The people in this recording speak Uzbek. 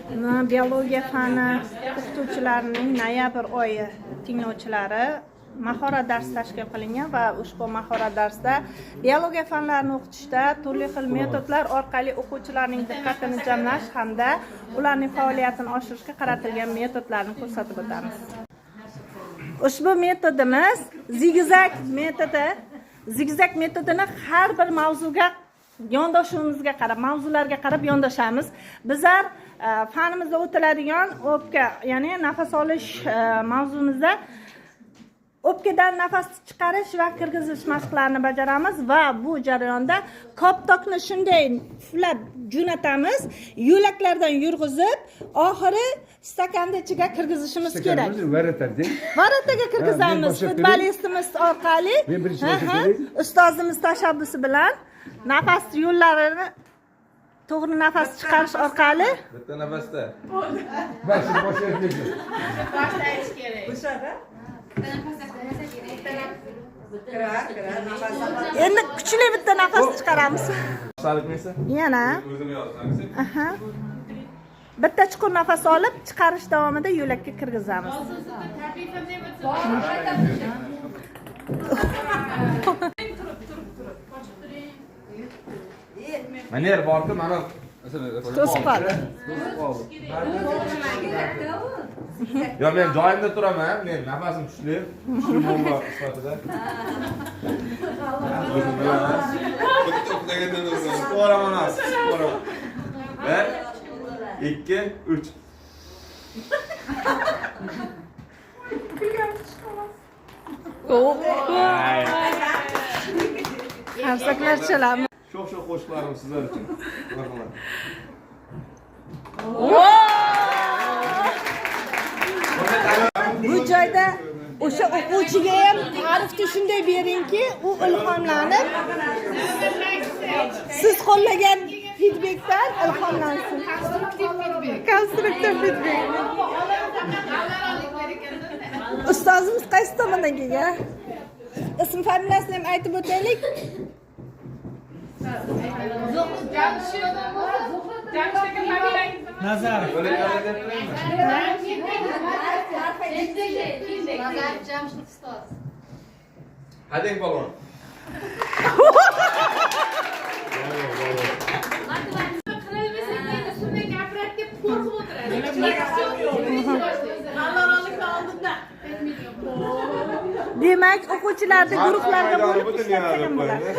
Biologiya fani o'qituvchilarining noyabr oyi tinglovchilari mahorat darsi tashkil qilingan va ushbu mahorat darsida biologiya fanlarini o'qitishda turli xil metodlar orqali o'quvchilarning diqqatini jamlash hamda ularning faoliyatini oshirishga qaratilgan metodlarni ko'rsatib o'tamiz. Ushbu metodimiz zigzag metodi. Zigzag metodini har bir mavzuga yondashuvimizga qarab, mavzularga qarab yondashamiz. Bizlar fanimizda o'tiladigan o'pka, ya'ni nafas olish mavzumizda o'pkadan nafas chiqarish va kirgizish mashqlarini bajaramiz va bu jarayonda koptokni shunday puflab jo'natamiz, yo'laklardan yurg'izib, oxiri stakanning ichiga kirgizishimiz kerak. Varataga kirgizamiz futbolistimiz orqali, ustozimiz tashabbusi bilan nafas yo'llarini to'g'ri nafas chiqarish orqali bitta nafasda boshlash kerak. O'shada endi kuchli bitta nafas chiqaramiz. Yana. Aha. Bitta chuqur nafas olib, chiqarish davomida yo'lakka kirgizamiz. Mana yer borku, mana to'sib qoldi. Yo, men joyimda turaman, men nafasim kuchli bomba sifatida. To'raman hozir. 1 2 3 Qarsaklar chalamiz. Sho'x-sho'x qo'shiqlarim sizlar uchun. Rahmat. Bu joyda o'sha o'quvchiga ham ta'rifni shunday beringki, u ilhomlanib siz qo'llagan feedbackdan ilhomlansin. Konstruktiv feedback. Ustozimiz qaysi tomondan kelgan? Ism familiyasini ham aytib o'taylik. Nazar. Hadeng balon. Demak, o'quvchilarni guruhlarga bo'lib ishlatilgan bo'ladi.